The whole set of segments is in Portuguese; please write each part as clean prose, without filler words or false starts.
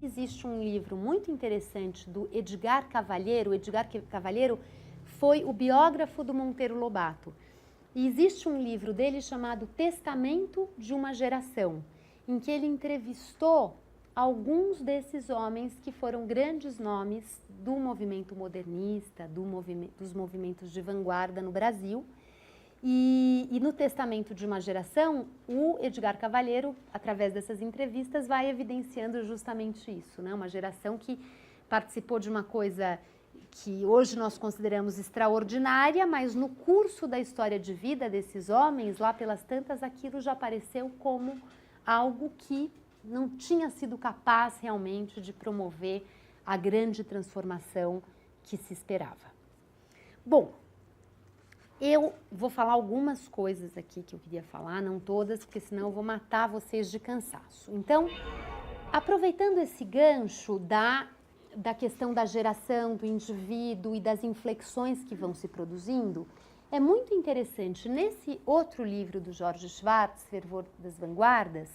Existe um livro muito interessante do Edgar Cavalheiro. O Edgar Cavalheiro foi o biógrafo do Monteiro Lobato. E existe um livro dele chamado Testamento de uma Geração, em que ele entrevistou alguns desses homens que foram grandes nomes do movimento modernista, dos movimentos de vanguarda no Brasil. E no Testamento de uma Geração, o Edgar Cavalheiro, através dessas entrevistas, vai evidenciando justamente isso, né? Uma geração que participou de uma coisa que hoje nós consideramos extraordinária, mas no curso da história de vida desses homens, lá pelas tantas, aquilo já apareceu como algo que não tinha sido capaz realmente de promover a grande transformação que se esperava. Bom, eu vou falar algumas coisas aqui que eu queria falar, não todas, porque senão eu vou matar vocês de cansaço. Então, aproveitando esse gancho da questão da geração, do indivíduo e das inflexões que vão se produzindo, é muito interessante, nesse outro livro do Jorge Schwartz, Fervor das Vanguardas,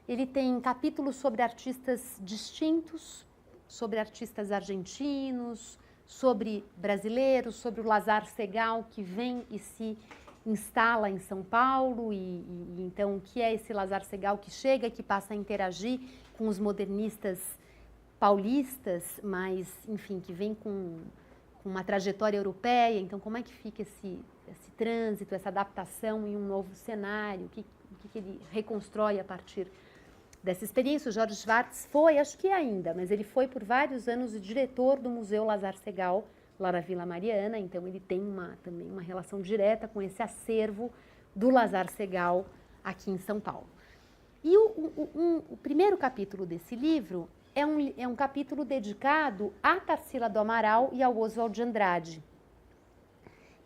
ele tem capítulos sobre artistas distintos, sobre artistas argentinos, sobre brasileiros, sobre o Lazar Segal, que vem e se instala em São Paulo, e então o que é esse Lazar Segal que chega, que passa a interagir com os modernistas paulistas, mas, enfim, que vem com uma trajetória europeia. Então, como é que fica esse trânsito, essa adaptação em um novo cenário, o que ele reconstrói a partir dessa experiência? O Jorge Schwartz foi, acho que ainda, mas ele foi por vários anos o diretor do Museu Lazar Segal, lá na Vila Mariana, então ele tem também uma relação direta com esse acervo do Lazar Segal aqui em São Paulo. E o primeiro capítulo desse livro é um capítulo dedicado a Tarsila do Amaral e ao Oswald de Andrade.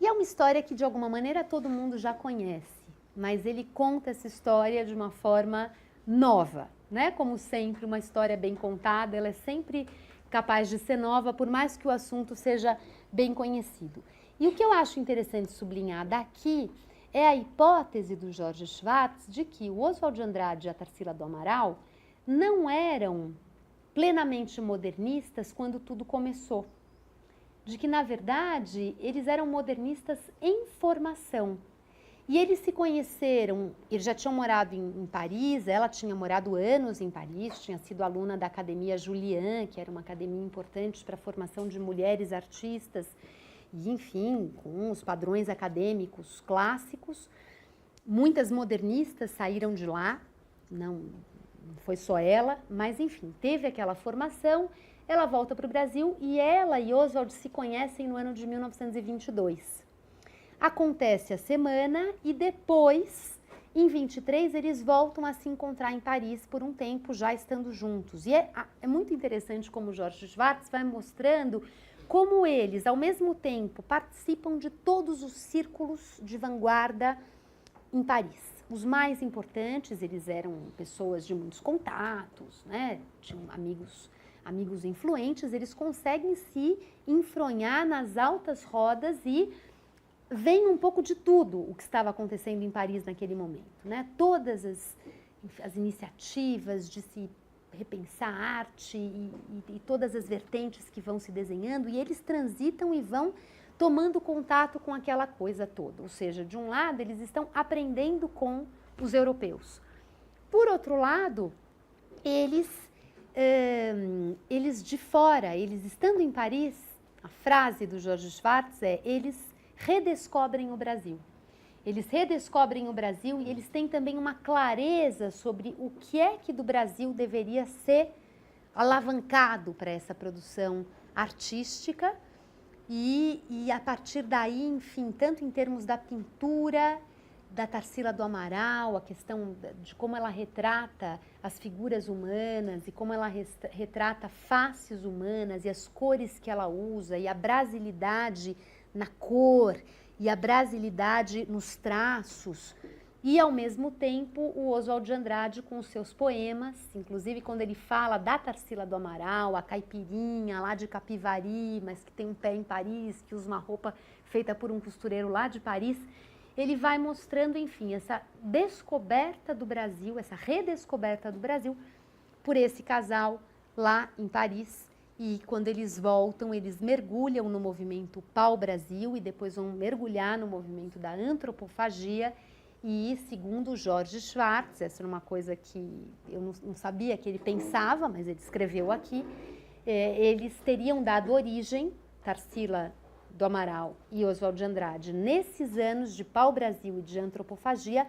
E é uma história que, de alguma maneira, todo mundo já conhece, mas ele conta essa história de uma forma nova, né? Como sempre, uma história bem contada, ela é sempre capaz de ser nova, por mais que o assunto seja bem conhecido. E o que eu acho interessante sublinhar daqui é a hipótese do Jorge Schwartz de que o Oswald de Andrade e a Tarsila do Amaral não eram plenamente modernistas quando tudo começou. De que, na verdade, eles eram modernistas em formação. E eles se conheceram, eles já tinham morado em Paris, ela tinha morado anos em Paris, tinha sido aluna da Academia Julian, que era uma academia importante para a formação de mulheres artistas, e enfim, com os padrões acadêmicos clássicos. Muitas modernistas saíram de lá, não foi só ela, mas enfim, teve aquela formação. Ela volta para o Brasil e ela e Oswald se conhecem no ano de 1922. Acontece a semana e depois, em 23, eles voltam a se encontrar em Paris por um tempo, já estando juntos. E é muito interessante como o Jorge Schwartz vai mostrando como eles, ao mesmo tempo, participam de todos os círculos de vanguarda em Paris. Os mais importantes, eles eram pessoas de muitos contatos, né? Tinham amigos influentes, eles conseguem se enfronhar nas altas rodas e vem um pouco de tudo o que estava acontecendo em Paris naquele momento, né? Todas as iniciativas de se repensar a arte e todas as vertentes que vão se desenhando, e eles transitam e vão tomando contato com aquela coisa toda. Ou seja, de um lado, eles estão aprendendo com os europeus. Por outro lado, eles de fora, eles estando em Paris, a frase do Jorge Schwartz é: eles redescobrem o Brasil. Eles redescobrem o Brasil e eles têm também uma clareza sobre o que é que do Brasil deveria ser alavancado para essa produção artística e a partir daí, enfim, tanto em termos da pintura, da Tarsila do Amaral, a questão de como ela retrata as figuras humanas e como ela retrata faces humanas e as cores que ela usa e a brasilidade na cor e a brasilidade nos traços, e ao mesmo tempo o Oswald de Andrade com os seus poemas, inclusive quando ele fala da Tarsila do Amaral, a caipirinha lá de Capivari, mas que tem um pé em Paris, que usa uma roupa feita por um costureiro lá de Paris, ele vai mostrando, enfim, essa descoberta do Brasil, essa redescoberta do Brasil por esse casal lá em Paris, e quando eles voltam, eles mergulham no movimento pau-brasil e depois vão mergulhar no movimento da antropofagia. E, segundo Jorge Schwartz, essa era uma coisa que eu não sabia que ele pensava, mas ele escreveu aqui, eles teriam dado origem, Tarsila do Amaral e Oswald de Andrade, nesses anos de pau-brasil e de antropofagia,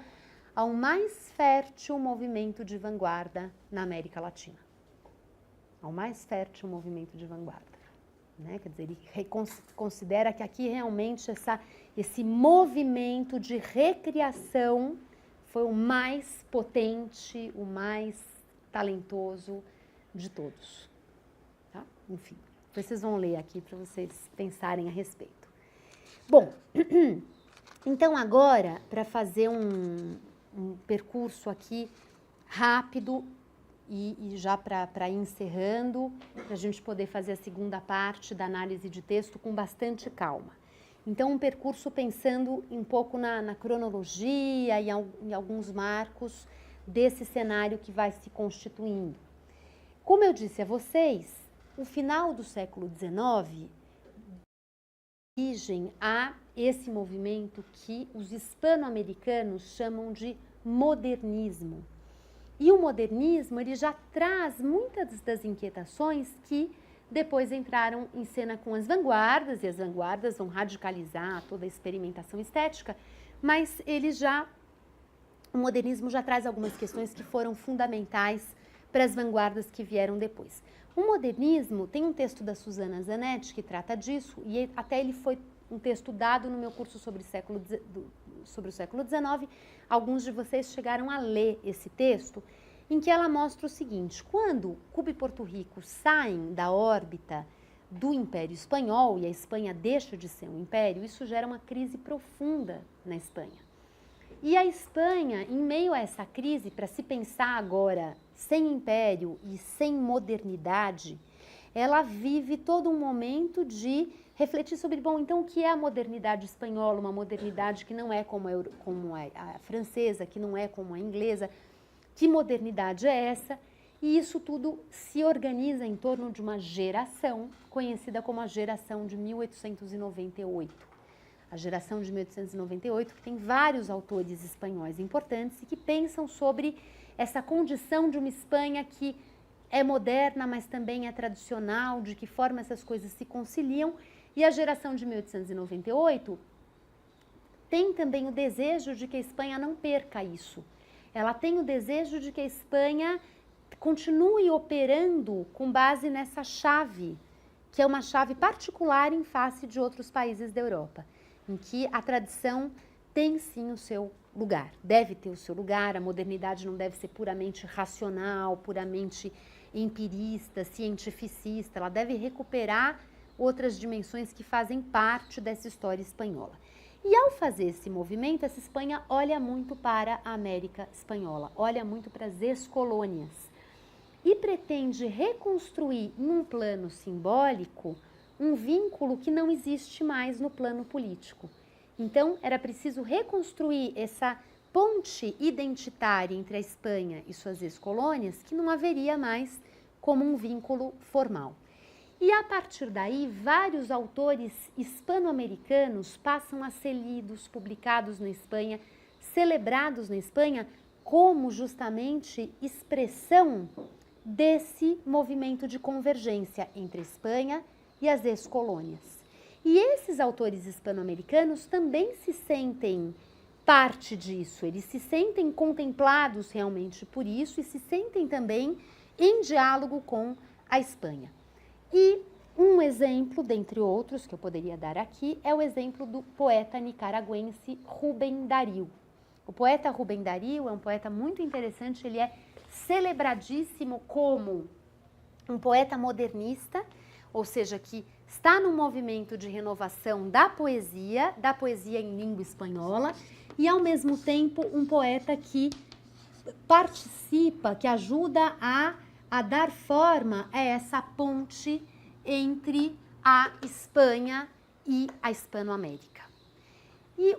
ao mais fértil movimento de vanguarda na América Latina. Ao mais fértil movimento de vanguarda. Né? Quer dizer, ele considera que aqui realmente esse movimento de recriação foi o mais potente, o mais talentoso de todos. Tá? Enfim, vocês vão ler aqui para vocês pensarem a respeito. Bom, então agora, para fazer um percurso aqui rápido, e já para ir encerrando, para a gente poder fazer a segunda parte da análise de texto com bastante calma. Então, um percurso pensando um pouco na cronologia e em alguns marcos desse cenário que vai se constituindo. Como eu disse a vocês, o final do século XIX dá origem a esse movimento que os hispano-americanos chamam de modernismo. E o modernismo, ele já traz muitas das inquietações que depois entraram em cena com as vanguardas, e as vanguardas vão radicalizar toda a experimentação estética, mas o modernismo já traz algumas questões que foram fundamentais para as vanguardas que vieram depois. O modernismo, tem um texto da Susana Zanetti que trata disso, e até ele foi um texto dado no meu curso sobre o século XIX, alguns de vocês chegaram a ler esse texto, em que ela mostra o seguinte: quando Cuba e Porto Rico saem da órbita do Império Espanhol e a Espanha deixa de ser um império, isso gera uma crise profunda na Espanha. E a Espanha, em meio a essa crise, para se pensar agora sem império e sem modernidade, ela vive todo um momento de refletir sobre, bom, então o que é a modernidade espanhola, uma modernidade que não é como a francesa, que não é como a inglesa, que modernidade é essa? E isso tudo se organiza em torno de uma geração conhecida como a geração de 1898. A geração de 1898, que tem vários autores espanhóis importantes e que pensam sobre essa condição de uma Espanha que é moderna, mas também é tradicional, de que forma essas coisas se conciliam. E a geração de 1898 tem também o desejo de que a Espanha não perca isso. Ela tem o desejo de que a Espanha continue operando com base nessa chave, que é uma chave particular em face de outros países da Europa, em que a tradição tem sim o seu lugar, deve ter o seu lugar, a modernidade não deve ser puramente racional, puramente empirista, cientificista, ela deve recuperar outras dimensões que fazem parte dessa história espanhola. E ao fazer esse movimento, essa Espanha olha muito para a América Espanhola, olha muito para as ex-colônias e pretende reconstruir num plano simbólico um vínculo que não existe mais no plano político. Então, era preciso reconstruir essa ponte identitária entre a Espanha e suas ex-colônias, que não haveria mais como um vínculo formal. E a partir daí, vários autores hispano-americanos passam a ser lidos, publicados na Espanha, celebrados na Espanha como justamente expressão desse movimento de convergência entre a Espanha e as ex-colônias. E esses autores hispano-americanos também se sentem parte disso, eles se sentem contemplados realmente por isso e se sentem também em diálogo com a Espanha. E um exemplo, dentre outros, que eu poderia dar aqui, é o exemplo do poeta nicaragüense Rubén Darío. O poeta Rubén Darío é um poeta muito interessante, ele é celebradíssimo como um poeta modernista, ou seja, que está no movimento de renovação da poesia em língua espanhola, e ao mesmo tempo um poeta que participa, que ajuda a dar forma a essa ponte entre a Espanha e a Hispano-América. E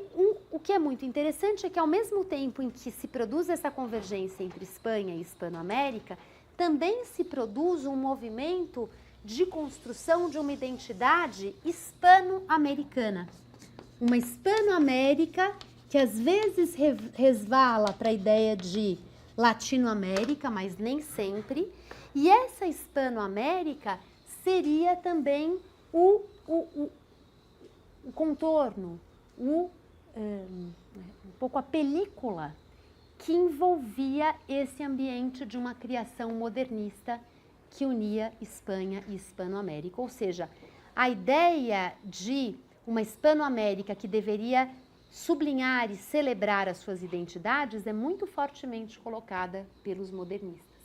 o que é muito interessante é que ao mesmo tempo em que se produz essa convergência entre Espanha e Hispano-América, também se produz um movimento de construção de uma identidade hispano-americana. Uma Hispano-América que às vezes resvala para a ideia de Latinoamérica, mas nem sempre. E essa Hispano-América seria também o contorno, um pouco a película que envolvia esse ambiente de uma criação modernista que unia Espanha e Hispano-América. Ou seja, a ideia de uma Hispano-América que deveria sublinhar e celebrar as suas identidades é muito fortemente colocada pelos modernistas.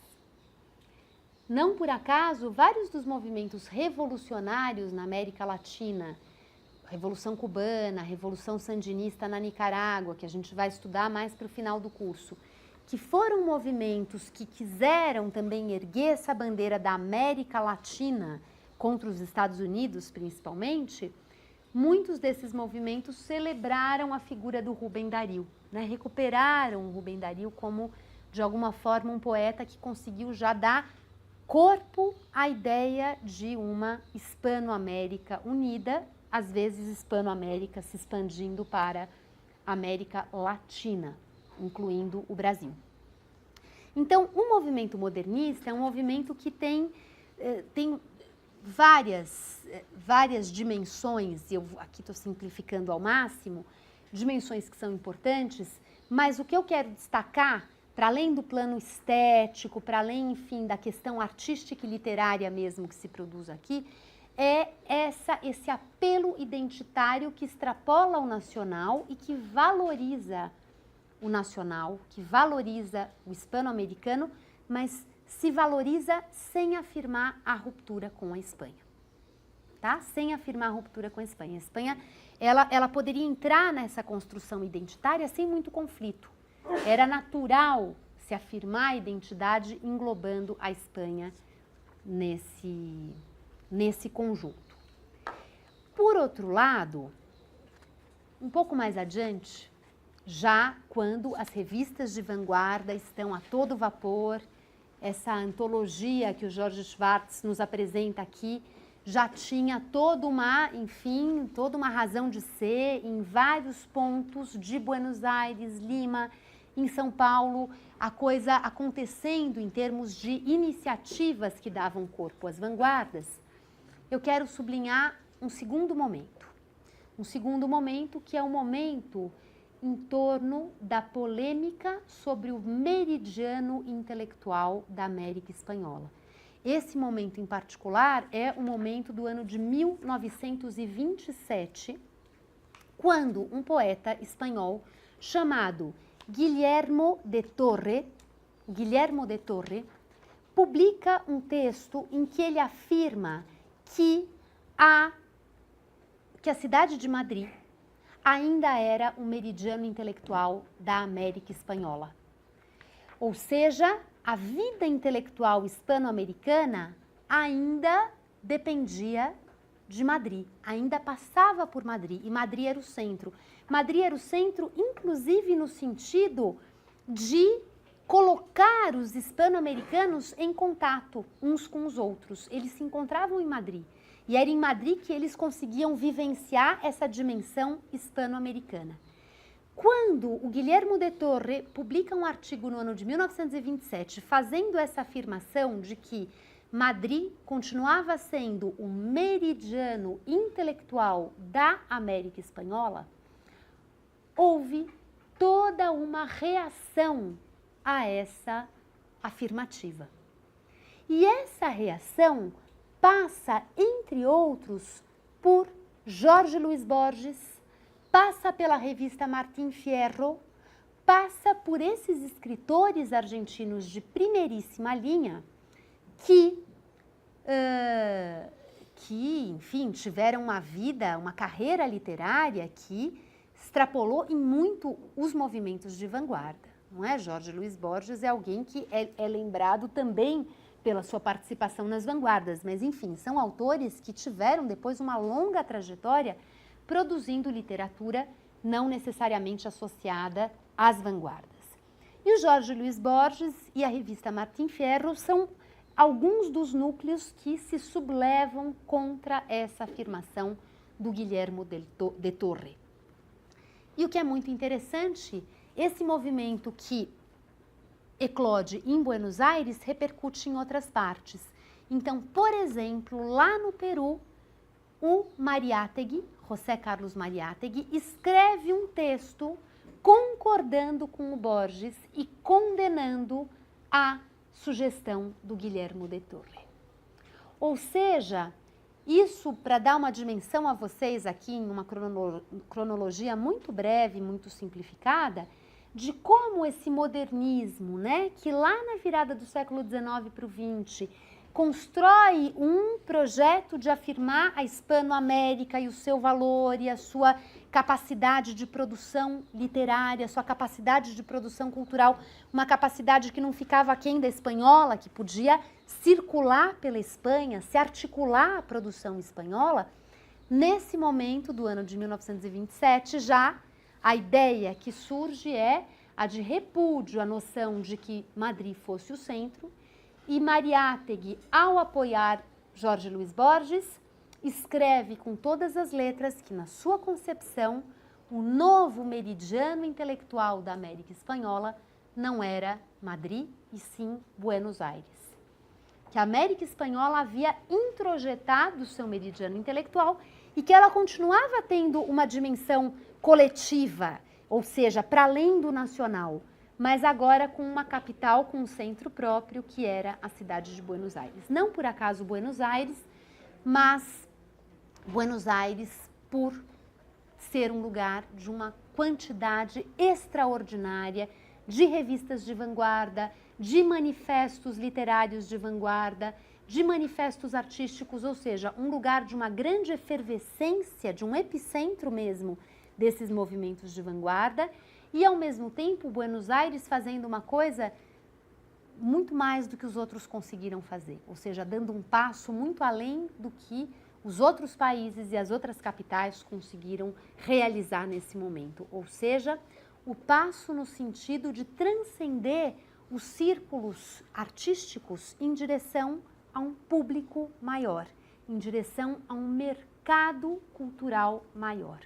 Não por acaso, vários dos movimentos revolucionários na América Latina, Revolução Cubana, Revolução Sandinista na Nicarágua, que a gente vai estudar mais para o final do curso, que foram movimentos que quiseram também erguer essa bandeira da América Latina contra os Estados Unidos, principalmente, muitos desses movimentos celebraram a figura do Rubem Darío, né? Recuperaram o Rubem Darío como, de alguma forma, um poeta que conseguiu já dar corpo à ideia de uma Hispano-América unida, às vezes Hispano-América se expandindo para a América Latina, incluindo o Brasil. Então, o movimento modernista é um movimento que tem várias dimensões, eu aqui estou simplificando ao máximo, dimensões que são importantes, mas o que eu quero destacar, para além do plano estético, para além, enfim, da questão artística e literária mesmo que se produz aqui, é esse apelo identitário que extrapola o nacional e que valoriza o nacional, que valoriza o hispano-americano, mas se valoriza sem afirmar a ruptura com a Espanha, tá? Sem afirmar a ruptura com a Espanha. A Espanha, ela poderia entrar nessa construção identitária sem muito conflito. Era natural se afirmar a identidade englobando a Espanha nesse conjunto. Por outro lado, um pouco mais adiante, já quando as revistas de vanguarda estão a todo vapor, essa antologia que o Jorge Schwartz nos apresenta aqui já tinha toda uma razão de ser em vários pontos de Buenos Aires, Lima, em São Paulo, a coisa acontecendo em termos de iniciativas que davam corpo às vanguardas. Eu quero sublinhar um segundo momento que é o momento em torno da polêmica sobre o meridiano intelectual da América Espanhola. Esse momento em particular é o momento do ano de 1927, quando um poeta espanhol chamado Guillermo de Torre publica um texto em que ele afirma que a cidade de Madrid ainda era o meridiano intelectual da América Espanhola. Ou seja, a vida intelectual hispano-americana ainda dependia de Madrid, ainda passava por Madrid, e Madrid era o centro. Madrid era o centro, inclusive no sentido de colocar os hispano-americanos em contato uns com os outros. Eles se encontravam em Madrid. E era em Madrid que eles conseguiam vivenciar essa dimensão hispano-americana. Quando o Guillermo de Torre publica um artigo no ano de 1927 fazendo essa afirmação de que Madrid continuava sendo o meridiano intelectual da América Espanhola, houve toda uma reação a essa afirmativa. E essa reação passa, entre outros, por Jorge Luis Borges, passa pela revista Martín Fierro, passa por esses escritores argentinos de primeiríssima linha que enfim, tiveram uma vida, uma carreira literária que extrapolou em muito os movimentos de vanguarda, não é? Jorge Luis Borges é alguém que é lembrado também pela sua participação nas vanguardas, mas enfim, são autores que tiveram depois uma longa trajetória produzindo literatura não necessariamente associada às vanguardas. E o Jorge Luiz Borges e a revista Martim Fierro são alguns dos núcleos que se sublevam contra essa afirmação do Guillermo de Torre. E o que é muito interessante, esse movimento que eclode em Buenos Aires repercute em outras partes. Então, por exemplo, lá no Peru, o Mariátegui, José Carlos Mariátegui, escreve um texto concordando com o Borges e condenando a sugestão do Guillermo de Torre. Ou seja, isso para dar uma dimensão a vocês aqui em uma cronologia muito breve, muito simplificada, de como esse modernismo, né, que lá na virada do século XIX para o XX, constrói um projeto de afirmar a Hispano-América e o seu valor e a sua capacidade de produção literária, sua capacidade de produção cultural, uma capacidade que não ficava aquém da espanhola, que podia circular pela Espanha, se articular à produção espanhola. Nesse momento do ano de 1927, já a ideia que surge é a de repúdio à noção de que Madrid fosse o centro, e Mariátegui, ao apoiar Jorge Luiz Borges, escreve com todas as letras que, na sua concepção, o novo meridiano intelectual da América Espanhola não era Madrid, e sim Buenos Aires. Que a América Espanhola havia introjetado o seu meridiano intelectual e que ela continuava tendo uma dimensão coletiva, ou seja, para além do nacional, mas agora com uma capital, com um centro próprio, que era a cidade de Buenos Aires. Não por acaso Buenos Aires, mas Buenos Aires por ser um lugar de uma quantidade extraordinária de revistas de vanguarda, de manifestos literários de vanguarda, de manifestos artísticos, ou seja, um lugar de uma grande efervescência, de um epicentro mesmo desses movimentos de vanguarda, e ao mesmo tempo Buenos Aires fazendo uma coisa muito mais do que os outros conseguiram fazer, ou seja, dando um passo muito além do que os outros países e as outras capitais conseguiram realizar nesse momento, ou seja, o passo no sentido de transcender os círculos artísticos em direção a um público maior, em direção a um mercado cultural maior.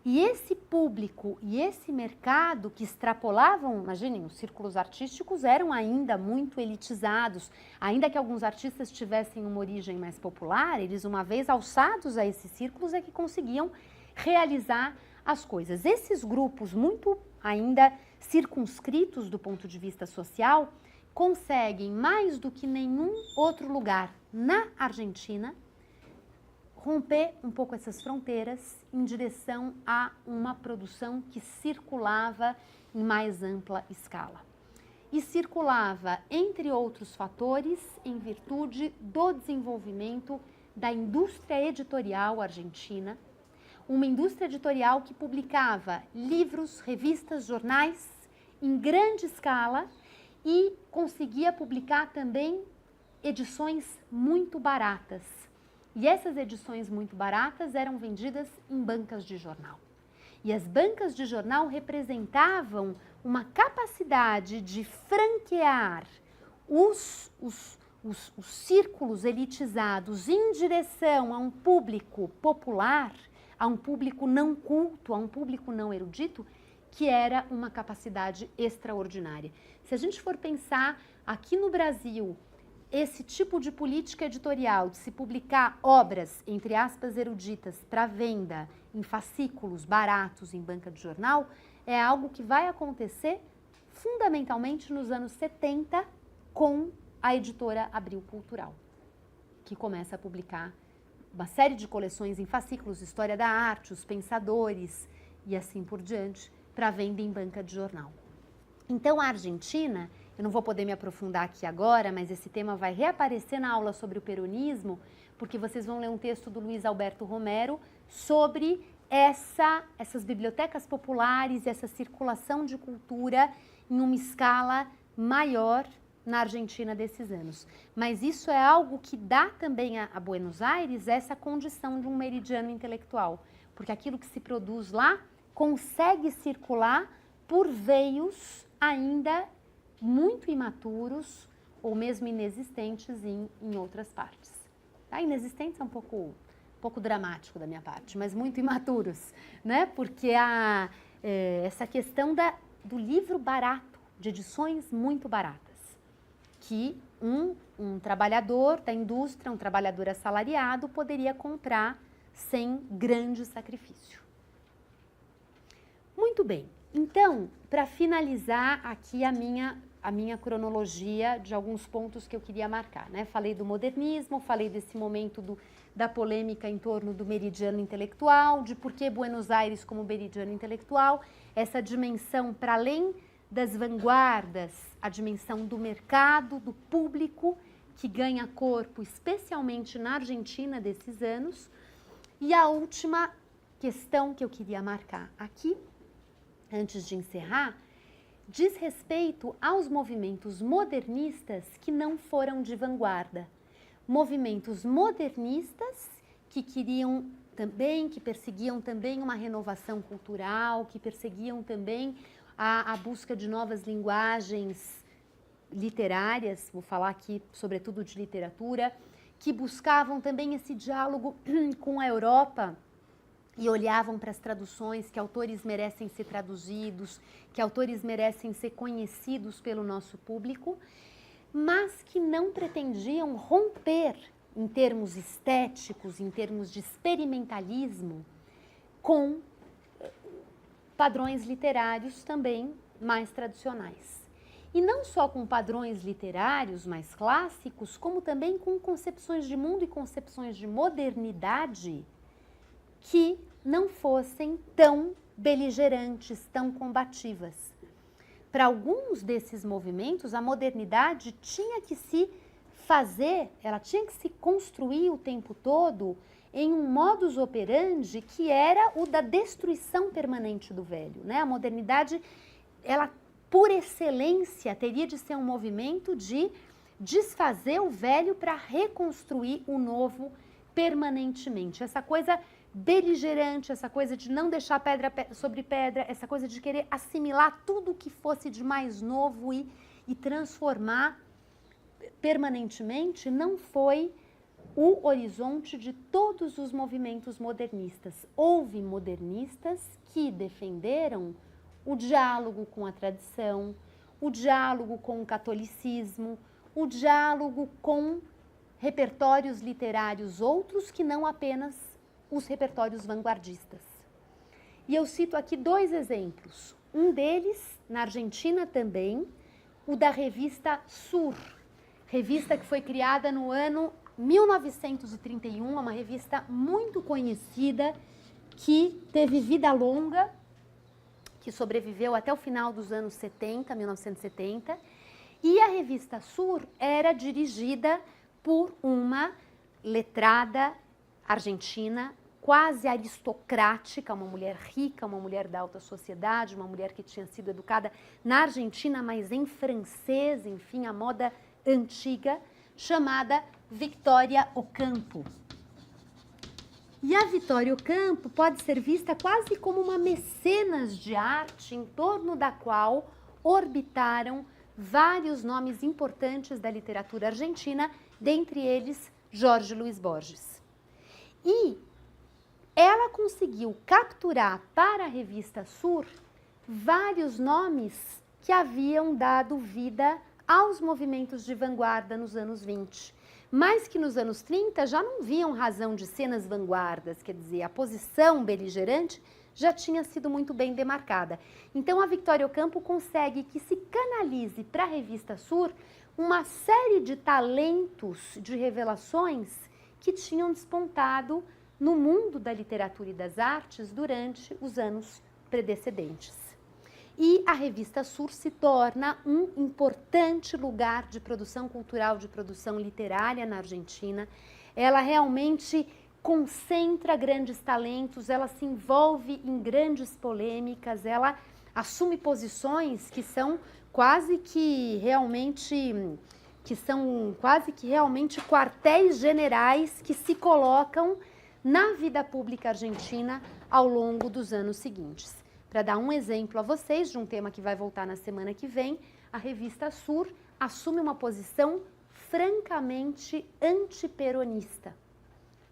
E esse público e esse mercado que extrapolavam, imaginem, os círculos artísticos eram ainda muito elitizados, ainda que alguns artistas tivessem uma origem mais popular, eles uma vez alçados a esses círculos é que conseguiam realizar as coisas. Esses grupos muito ainda circunscritos do ponto de vista social, conseguem mais do que nenhum outro lugar na Argentina romper um pouco essas fronteiras em direção a uma produção que circulava em mais ampla escala. E circulava, entre outros fatores, em virtude do desenvolvimento da indústria editorial argentina, uma indústria editorial que publicava livros, revistas, jornais em grande escala e conseguia publicar também edições muito baratas. E essas edições muito baratas eram vendidas em bancas de jornal. E as bancas de jornal representavam uma capacidade de franquear os círculos elitizados em direção a um público popular, a um público não culto, a um público não erudito, que era uma capacidade extraordinária. Se a gente for pensar aqui no Brasil, esse tipo de política editorial de se publicar obras, entre aspas, eruditas, para venda em fascículos baratos em banca de jornal, é algo que vai acontecer fundamentalmente nos anos 70 com a editora Abril Cultural, que começa a publicar uma série de coleções em fascículos, História da Arte, Os Pensadores e assim por diante, para venda em banca de jornal. Então, a Argentina, eu não vou poder me aprofundar aqui agora, mas esse tema vai reaparecer na aula sobre o peronismo, porque vocês vão ler um texto do Luiz Alberto Romero sobre essas bibliotecas populares, essa circulação de cultura em uma escala maior na Argentina desses anos. Mas isso é algo que dá também a Buenos Aires essa condição de um meridiano intelectual, porque aquilo que se produz lá consegue circular por veios ainda muito imaturos ou mesmo inexistentes em outras partes. Tá? Inexistentes é um pouco dramático da minha parte, mas muito imaturos, né? Porque essa questão do livro barato, de edições muito baratas, que um trabalhador da indústria, um trabalhador assalariado, poderia comprar sem grande sacrifício. Muito bem, então, para finalizar aqui a minha cronologia de alguns pontos que eu queria marcar, né? Falei do modernismo, falei desse momento da polêmica em torno do meridiano intelectual, de por que Buenos Aires como meridiano intelectual, essa dimensão para além das vanguardas, a dimensão do mercado, do público, que ganha corpo, especialmente na Argentina desses anos. E a última questão que eu queria marcar aqui, antes de encerrar, diz respeito aos movimentos modernistas que não foram de vanguarda. Movimentos modernistas que queriam também, que perseguiam também uma renovação cultural, que perseguiam também a busca de novas linguagens literárias, vou falar aqui sobretudo de literatura, que buscavam também esse diálogo com a Europa e olhavam para as traduções, que autores merecem ser traduzidos, que autores merecem ser conhecidos pelo nosso público, mas que não pretendiam romper em termos estéticos, em termos de experimentalismo, com padrões literários também mais tradicionais. E não só com padrões literários mais clássicos, como também com concepções de mundo e concepções de modernidade que não fossem tão beligerantes, tão combativas. Para alguns desses movimentos, a modernidade tinha que se fazer, ela tinha que se construir o tempo todo em um modus operandi que era o da destruição permanente do velho, né? A modernidade, ela por excelência teria de ser um movimento de desfazer o velho para reconstruir o novo permanentemente. Essa coisa beligerante, essa coisa de não deixar pedra sobre pedra, essa coisa de querer assimilar tudo que fosse de mais novo e transformar permanentemente, não foi o horizonte de todos os movimentos modernistas. Houve modernistas que defenderam o diálogo com a tradição, o diálogo com o catolicismo, o diálogo com repertórios literários outros que não apenas os repertórios vanguardistas. E eu cito aqui dois exemplos. Um deles, na Argentina também, o da revista Sur, revista que foi criada no ano 1931, uma revista muito conhecida, que teve vida longa, que sobreviveu até o final dos anos 70, 1970, e a revista Sur era dirigida por uma letrada argentina, quase aristocrática, uma mulher rica, uma mulher da alta sociedade, uma mulher que tinha sido educada na Argentina, mas em francês, enfim, a moda antiga, chamada Victoria Ocampo. E a Victoria Ocampo pode ser vista quase como uma mecenas de arte em torno da qual orbitaram vários nomes importantes da literatura argentina, dentre eles Jorge Luis Borges. E ela conseguiu capturar para a revista Sur vários nomes que haviam dado vida aos movimentos de vanguarda nos anos 20, mas que nos anos 30 já não viam razão de ser nas vanguardas, quer dizer, a posição beligerante já tinha sido muito bem demarcada. Então a Victoria Ocampo consegue que se canalize para a revista Sur uma série de talentos, de revelações que tinham despontado no mundo da literatura e das artes durante os anos predecedentes. E a revista Sur se torna um importante lugar de produção cultural, de produção literária na Argentina. Ela realmente concentra grandes talentos, ela se envolve em grandes polêmicas, ela assume posições que são quase que realmente quartéis generais que se colocam na vida pública argentina ao longo dos anos seguintes. Para dar um exemplo a vocês de um tema que vai voltar na semana que vem, a revista Sur assume uma posição francamente antiperonista.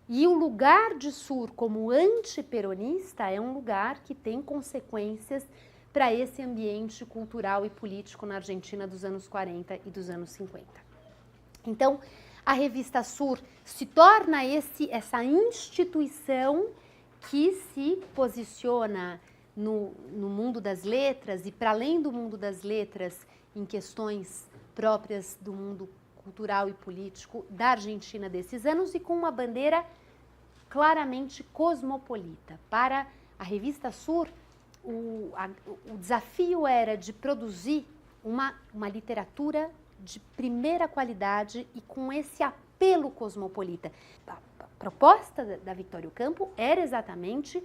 E o lugar de Sur como antiperonista é um lugar que tem consequências para esse ambiente cultural e político na Argentina dos anos 40 e dos anos 50. Então, a revista Sur se torna essa instituição que se posiciona no mundo das letras e para além do mundo das letras em questões próprias do mundo cultural e político da Argentina desses anos e com uma bandeira claramente cosmopolita. Para a revista Sur, o desafio era de produzir uma literatura de primeira qualidade e com esse apelo cosmopolita. A proposta da Victoria Ocampo era exatamente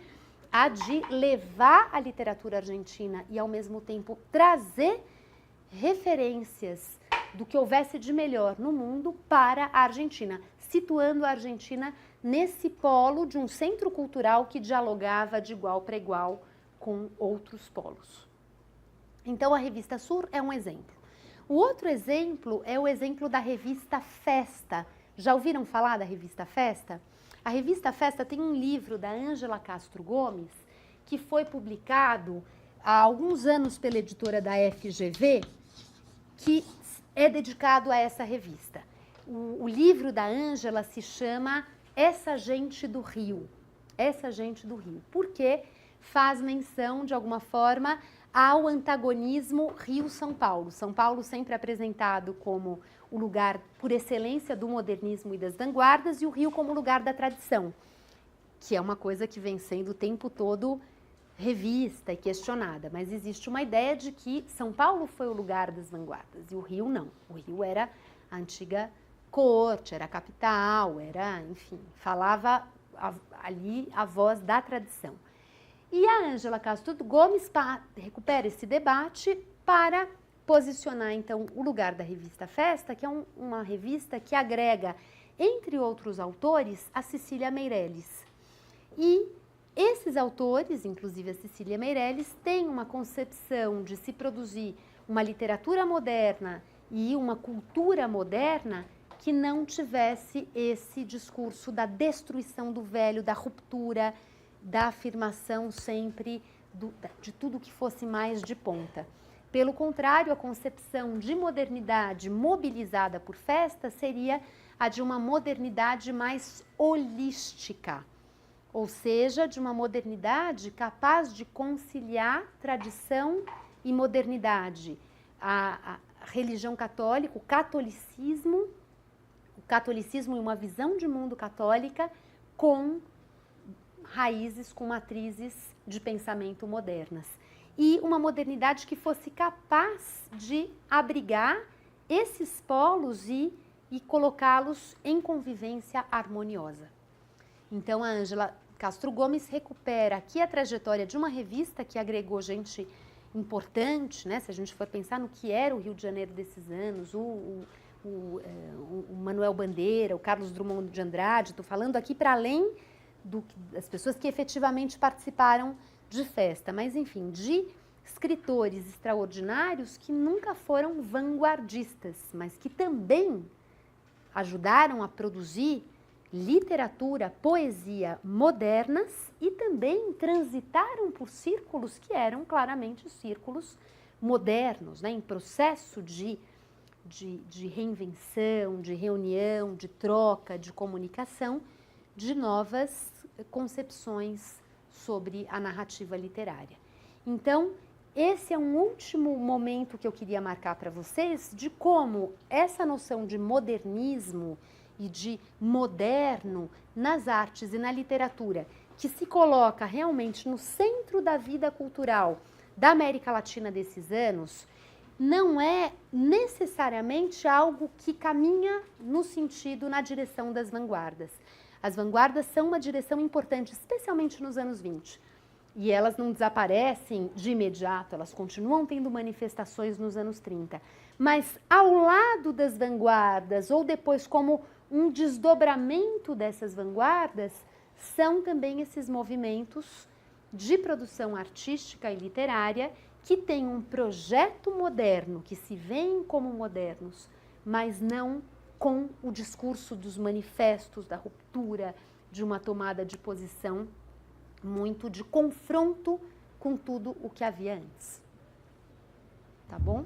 a de levar a literatura argentina e, ao mesmo tempo, trazer referências do que houvesse de melhor no mundo para a Argentina, situando a Argentina nesse polo de um centro cultural que dialogava de igual para igual com outros polos. Então, a revista Sur é um exemplo. O outro exemplo é o exemplo da revista Festa. Já ouviram falar da revista Festa? A revista Festa tem um livro da Ângela Castro Gomes, que foi publicado há alguns anos pela editora da FGV, que é dedicado a essa revista. O livro da Ângela se chama Essa Gente do Rio. Essa Gente do Rio. Porque faz menção, de alguma forma, ao antagonismo Rio-São Paulo. São Paulo sempre apresentado como o lugar por excelência do modernismo e das vanguardas e o Rio como lugar da tradição, que é uma coisa que vem sendo o tempo todo revista e questionada. Mas existe uma ideia de que São Paulo foi o lugar das vanguardas e o Rio não. O Rio era a antiga corte, era a capital, era, enfim, falava ali a voz da tradição. E a Ângela Castro Gomes recupera esse debate para posicionar, então, o lugar da revista Festa, que é uma revista que agrega, entre outros autores, a Cecília Meirelles. E esses autores, inclusive a Cecília Meirelles, têm uma concepção de se produzir uma literatura moderna e uma cultura moderna que não tivesse esse discurso da destruição do velho, da ruptura, da afirmação sempre de tudo que fosse mais de ponta. Pelo contrário, a concepção de modernidade mobilizada por Festa seria a de uma modernidade mais holística, ou seja, de uma modernidade capaz de conciliar tradição e modernidade. A religião católica, o catolicismo e uma visão de mundo católica com raízes, com matrizes de pensamento modernas. E uma modernidade que fosse capaz de abrigar esses polos e colocá-los em convivência harmoniosa. Então, a Ângela Castro Gomes recupera aqui a trajetória de uma revista que agregou gente importante, né? Se a gente for pensar no que era o Rio de Janeiro desses anos, o Manuel Bandeira, o Carlos Drummond de Andrade, estou falando aqui para além das pessoas que efetivamente participaram de Festa, mas enfim, de escritores extraordinários que nunca foram vanguardistas, mas que também ajudaram a produzir literatura, poesia modernas e também transitaram por círculos que eram claramente círculos modernos, né, em processo de reinvenção, de reunião, de troca, de comunicação, de novas concepções sobre a narrativa literária. Então, esse é um último momento que eu queria marcar para vocês de como essa noção de modernismo e de moderno nas artes e na literatura, que se coloca realmente no centro da vida cultural da América Latina desses anos, não é necessariamente algo que caminha no sentido, na direção das vanguardas. As vanguardas são uma direção importante, especialmente nos anos 20. E elas não desaparecem de imediato, elas continuam tendo manifestações nos anos 30. Mas ao lado das vanguardas, ou depois como um desdobramento dessas vanguardas, são também esses movimentos de produção artística e literária que tem um projeto moderno, que se veem como modernos, mas não com o discurso dos manifestos, da ruptura, de uma tomada de posição muito de confronto com tudo o que havia antes. Tá bom?